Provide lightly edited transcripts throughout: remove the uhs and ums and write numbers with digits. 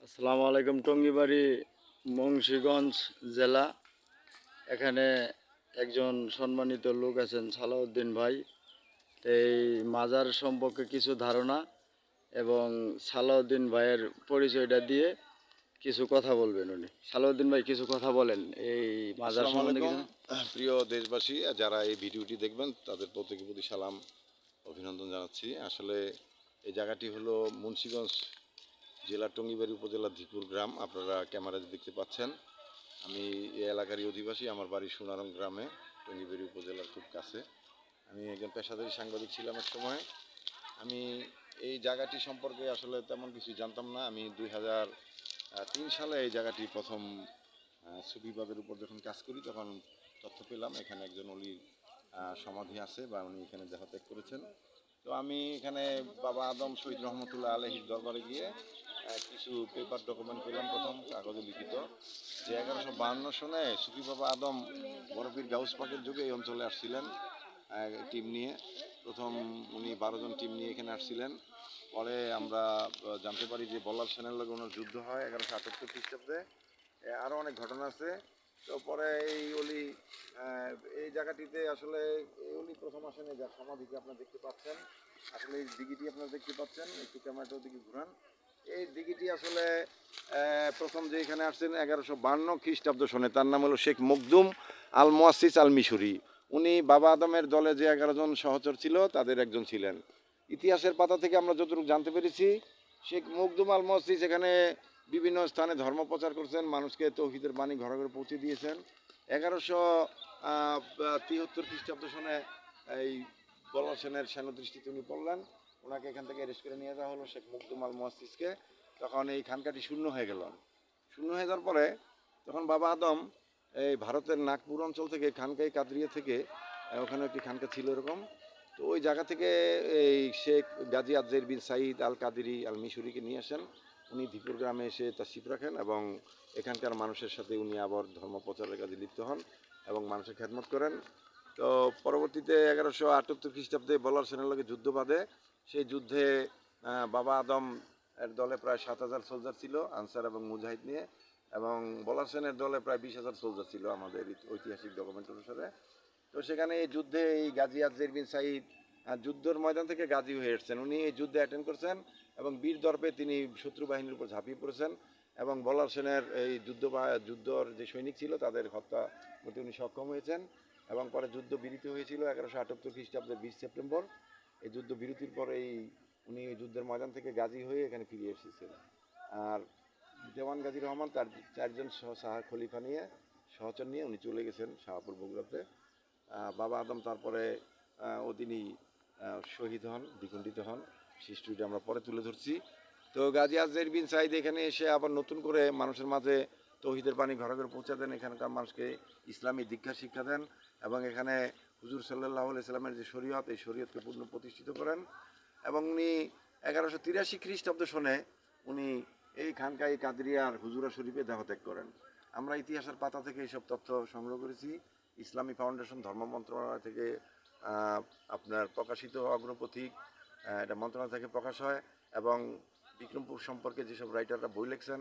আসসালামু আলাইকুম। টঙ্গীবাড়ি মুন্সিগঞ্জ জেলা। এখানে একজন সম্মানিত লোক আছেন সালাউদ্দিন ভাই। এই মাজার সম্পর্কে কিছু ধারণা এবং সালাউদ্দিন ভাইয়ের পরিচয়টা দিয়ে কিছু কথা বলবেন উনি। সালাউদ্দিন ভাই কিছু কথা বলেন এই মাজার আসসালামু সম্বন্ধে আলাইকুম। কিছু। প্রিয় দেশবাসী, যারা এই ভিডিওটি দেখবেন তাদের প্রত্যেকের প্রতি সালাম অভিনন্দন জানাচ্ছি। আসলে এই জায়গাটি হলো মুন্সিগঞ্জ জেলার টঙ্গীবাড়ি উপজেলার ধীপুর গ্রাম। আপনারা ক্যামেরাতে দেখতে পাচ্ছেন। আমি এই এলাকারই অধিবাসী। আমার বাড়ি সোনারং গ্রামে, টঙ্গীবাড়ি উপজেলার খুব কাছে। আমি একজন পেশাদারী সাংবাদিক ছিলাম এক সময়। আমি এই জায়গাটি সম্পর্কে আসলে তেমন কিছু জানতাম না। আমি 2003 সালে এই জায়গাটি প্রথম সুফিবাদের উপর যখন কাজ করি তখন তথ্য পেলাম এখানে একজন অলির সমাধি আছে বা উনি এখানে দেহত্যাগ করেছেন। তো আমি এখানে বাবা আদম শহীদ রহমতুল্লাহ আলহীর দরবারে গিয়ে কিছু পেপার ডকুমেন্ট পেলাম, প্রথম কাগজে লিখিত, যে 1152 সনে সুফি বাবা আদম বরফির গাউস পাকের যুগে এই অঞ্চলে আসছিলেন টিম নিয়ে। প্রথম উনি 12 জন টিম নিয়ে এখানে আসছিলেন। পরে আমরা জানতে পারি যে বল্লাল সেনের লগে ওনার যুদ্ধ হয় 1178 খ্রিস্টাব্দে। আরও অনেক ঘটনা আছে। তো পরে এই অলি এই জায়গাটিতে আসলে এই অলি প্রথম আসেন, এই যার সমাধিকে আপনারা দেখতে পাচ্ছেন। আসলে এই দিঘিটি আপনারা দেখতে পাচ্ছেন, একটু ক্যামেরাটাও দিকে ঘুরান। এই দিঘিটি আসলে প্রথম যে এখানে আসছেন 1152 খ্রিস্টাব্দ সনে, তার নাম হলো শেখ মখদুম আল মুয়াসসিস আল মিশরি। উনি বাবা আদমের দলে যে 11 জন সহচর ছিল তাদের একজন ছিলেন। ইতিহাসের পাতা থেকে আমরা যতটুকু জানতে পেরেছি, শেখ মখদুম আল মুয়াসসিস এখানে বিভিন্ন স্থানে ধর্ম প্রচার করছেন, মানুষকে তৌহিদের বাণী ঘরে ঘরে পৌঁছে দিয়েছেন। 1173 খ্রিস্টাব্দ সনে এই বল্লাল সেনের সেনাদৃষ্টিতে উনি পড়লেন। ওনাকে এখান থেকে অ্যারেস্ট করে নিয়ে যাওয়া হলো শেখ মখদুম আল মুয়াসসিসকে। তখন এই খানকাটি শূন্য হয়ে গেল। শূন্য হয়ে যাওয়ার পরে তখন বাবা আদম এই ভারতের নাগপুর অঞ্চল থেকে খানকাই কাদরিয়া থেকে, ওখানে একটি খানকা ছিল এরকম। তো ওই জায়গা থেকে এই শেখ গাজী আজের বিন সাইদ আল কাদিরি আল মিশরিকে নিয়ে আসেন। উনি ধীপুর গ্রামে এসে তাশরিফ রাখেন এবং এখানকার মানুষের সাথে উনি আবার ধর্ম প্রচারের কাজে লিপ্ত হন এবং মানুষের খেদমত করেন। তো পরবর্তীতে 1178 খ্রিস্টাব্দে বল্লাল সেনের লগে যুদ্ধ বাঁধে। সেই যুদ্ধে বাবা আদম এর দলে প্রায় 7,000 সোলজার ছিল আনসার এবং মুজাহিদ নিয়ে, এবং বল্লাল সেনের দলে প্রায় 20,000 সোলজার ছিল আমাদের ঐতিহাসিক ডকুমেন্ট অনুসারে। তো সেখানে এই যুদ্ধে এই গাজী আজের বিন সাইদ যুদ্ধের ময়দান থেকে গাজী হয়ে এসেছেন। উনি এই যুদ্ধে অ্যাটেন্ড করছেন এবং বীর দর্পে তিনি শত্রু বাহিনীর উপর ঝাঁপিয়ে পড়েছেন এবং বল্লাল সেনের এই যুদ্ধর যে সৈনিক ছিল তাদের হত্যা করতে উনি সক্ষম হয়েছেন। এবং পরে যুদ্ধ বিরতি হয়েছিল 1178 খ্রিস্টাব্দের 20 সেপ্টেম্বর। এই যুদ্ধ বিরতির পরে উনি এই যুদ্ধের ময়দান থেকে গাজী হয়ে এখানে ফিরে এসেছেন। আর দেওয়ান গাজী রহমান তার 4 জন খলিফা নিয়ে সহচর নিয়ে উনি চলে গেছেন শাহপুর বগুড়াতে। বাবা আদম তারপরে ওদিনই শহীদ হন, দ্বিখণ্ডিত হন। হিস্ট্রিটা আমরা পরে তুলে ধরছি। তো গাজী আজের বিন সাইদ এখানে এসে আবার নতুন করে মানুষের মাঝে তৌহিদের বাণী ঘরে ঘরে পৌঁছে দেন, এখানকার মানুষকে ইসলামী দীক্ষা শিক্ষা দেন এবং এখানে হুজুর সাল্লাল্লাহু আলাইহি সাল্লামের যে শরীয়ত, এই শরীয়তকে পূর্ণ প্রতিষ্ঠিত করেন। এবং উনি 1183 খ্রিস্টাব্দ সনে উনি এই খানকাই কাদরিয়ার হুজুরা শরীফে দেহত্যাগ করেন। আমরা ইতিহাসের পাতা থেকে এইসব তথ্য সংগ্রহ করেছি। ইসলামী ফাউন্ডেশন ধর্ম মন্ত্রণালয় থেকে আপনার প্রকাশিত অগ্রপথিক, এটা মন্ত্রণালয় থেকে প্রকাশ হয়। এবং বিক্রমপুর সম্পর্কে যেসব রাইটাররা বই লিখছেন,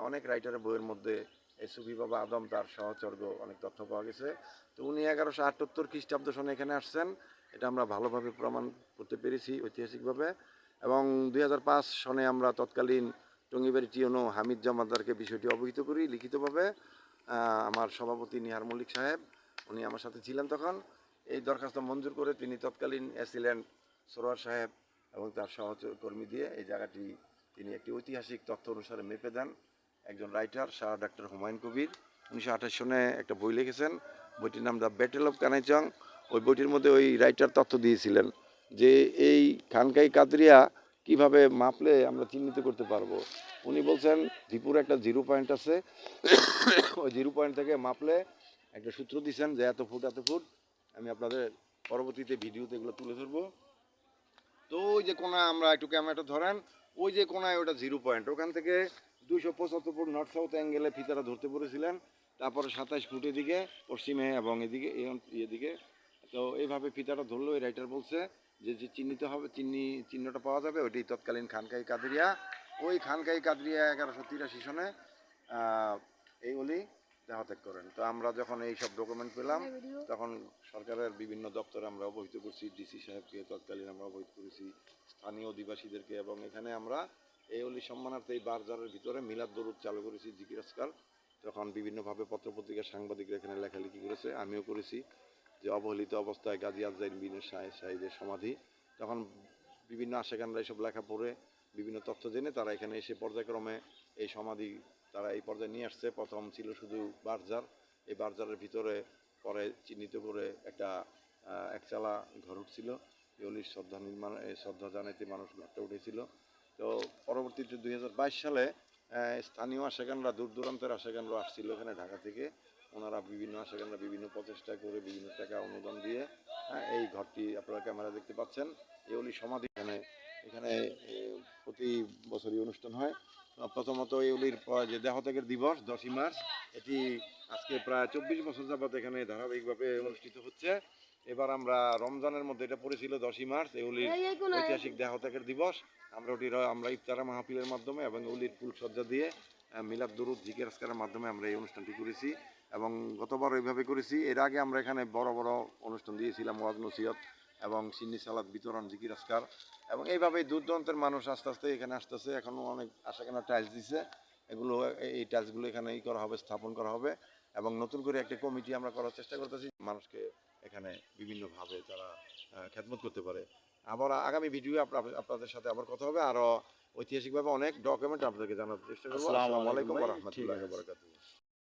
অনেক রাইটারের বইয়ের মধ্যে এই সুফি বাবা আদম তার সহচর্য অনেক তথ্য পাওয়া গেছে। তো উনি 1178 খ্রিস্টাব্দ সনে এখানে আসছেন, এটা আমরা ভালোভাবে প্রমাণ করতে পেরেছি ঐতিহাসিকভাবে। এবং 2005 সনে আমরা তৎকালীন টঙ্গীবাড়ি টিওনো হামিদ জমাদারকে বিষয়টি অবহিত করি লিখিতভাবে। আমার সভাপতি নিহার মল্লিক সাহেব উনি আমার সাথে ছিলেন তখন। এই দরখাস্ত মঞ্জুর করে তিনি তৎকালীন অ্যাসিল্যান্ড সরোয়ার সাহেব এবং তার সহকর্মী দিয়ে এই জায়গাটি তিনি একটি ঐতিহাসিক তথ্য অনুসারে মেপে দেন। একজন রাইটার শাহ ডাক্তার হুমায়ুন কবির 1928 সনে একটা বই লিখেছেন, বইটির নাম দ্য ব্যাটেল অফ কানাইচং। ওই বইটির মধ্যে ওই রাইটার তথ্য দিয়েছিলেন যে এই খানকাই কাদরিয়া কিভাবে মাপলে আমরা চিহ্নিত করতে পারবো। উনি বলছেন দীপুর একটা 0 পয়েন্ট আছে, ওই 0 পয়েন্ট থেকে মাপলে একটা সূত্র দিচ্ছেন যে এত ফুট এত ফুট। আমি আপনাদের পরবর্তীতে ভিডিওতে এগুলো তুলে ধরবো। তো ওই যে কোনা, আমরা একটু ক্যামেরাটা ধরেন, ওই যে কোনায় ওটা 0 পয়েন্ট, ওখান থেকে 275 ফুট নর্থ সাউথ অ্যাঙ্গেলে ফিতারা ধরতে পড়েছিলেন। তারপরে 27 ফুট এদিকে পশ্চিমে এবং এদিকে এদিকে। তো এইভাবে ফিতাটা ধরলো। এই রাইটার বলছে যে যে চিহ্নিত হবে চিহ্নটা পাওয়া যাবে ওইটাই তৎকালীন খানকাই কাদরিয়া। ওই খানকাই কাদরিয়া 1183 সনে আহ, এই অলি দেহত্যাগ করেন। তো আমরা যখন এই সব ডকুমেন্ট পেলাম তখন সরকারের বিভিন্ন দপ্তরে আমরা অবহিত করছি, ডিসি সাহেবকে তৎকালীন আমরা অবহিত করেছি, স্থানীয় অধিবাসীদেরকে, এবং এখানে আমরা এই অলি সম্মানার্থে এই বারজারের ভিতরে মিলাদ দরুদ চালু করেছি, জিকির আজকার। তখন বিভিন্নভাবে পত্রপত্রিকার সাংবাদিকরা এখানে লেখালেখি করেছে, আমিও করেছি যে অবহেলিত অবস্থায় গাজী আজজাইন বিন সাহিদের সমাধি। তখন বিভিন্ন আশেখানরা এইসব লেখা পড়ে বিভিন্ন তথ্য জেনে তারা এখানে এসে পর্যায়ক্রমে এই সমাধি তারা এই পর্যায়ে নিয়ে আসছে। প্রথম ছিল শুধু বারজার, এই বারজারের ভিতরে পরে চিহ্নিত করে একটা একচালা ঘর উঠছিল, এই অলির শ্রদ্ধা জানাইতে মানুষ ঘরটা উঠেছিল। তো পরবর্তীতে 2022 সালে স্থানীয় আশেখানরা, দূর দূরান্তের আশেখানরা আসছিল এখানে ঢাকা থেকে। ওনারা বিভিন্ন আশেখানরা বিভিন্ন প্রচেষ্টা করে বিভিন্ন টাকা অনুদান দিয়ে এই ঘরটি আপনারা ক্যামেরা দেখতে পাচ্ছেন, এই অলি সমাধি এখানে এখানে প্রতি বছরই অনুষ্ঠান হয়। প্রথমত এই অলির যে দেহত্যাগের দিবস 10ই মার্চ, এটি আজকে প্রায় 24 বছর যাবৎ এখানে ধারাবাহিকভাবে অনুষ্ঠিত হচ্ছে। এবার আমরা রমজানের মধ্যে, এটা পড়েছিল 10ই মার্চ, এই অলির ঐতিহাসিক দেহত্যাগের দিবস। আমরা ইফতারা মাহফিলের মাধ্যমে এবং অলির ফুলসজ্জা দিয়ে মিলাদ দুরুদ জিকির আজকারের মাধ্যমে আমরা এই অনুষ্ঠানটি করেছি, এবং গতবার এইভাবে করেছি। এর আগে আমরা এখানে বড় বড় অনুষ্ঠান দিয়েছিলাম, ওয়াজ নসিহত এবং সিন্নি সালাদ বিতরণ, জিকির আজকার, এবং এইভাবেই দূর দূরান্তের মানুষ আস্তে আস্তে এখানে আসতেছে। এখনও অনেক আশাখানা টাইলস দিছে, এগুলো এই টাইলসগুলো এখানে করা হবে, স্থাপন করা হবে, এবং নতুন করে একটা কমিটি আমরা করার চেষ্টা করতেছি, মানুষকে এখানে বিভিন্নভাবে তারা খেদমত করতে পারে। আবার আগামী ভিডিও আপনাদের সাথে আবার কথা হবে, আরও ঐতিহাসিকভাবে অনেক ডকুমেন্ট আপনাদেরকে জানার চেষ্টা করবো। আসসালামু আসসালামু আলাইকুম আলাইকুম ভাই, ওয়া রাহমাতুল্লাহি ঠিক ওয়া আছে। বারাকাতুহু।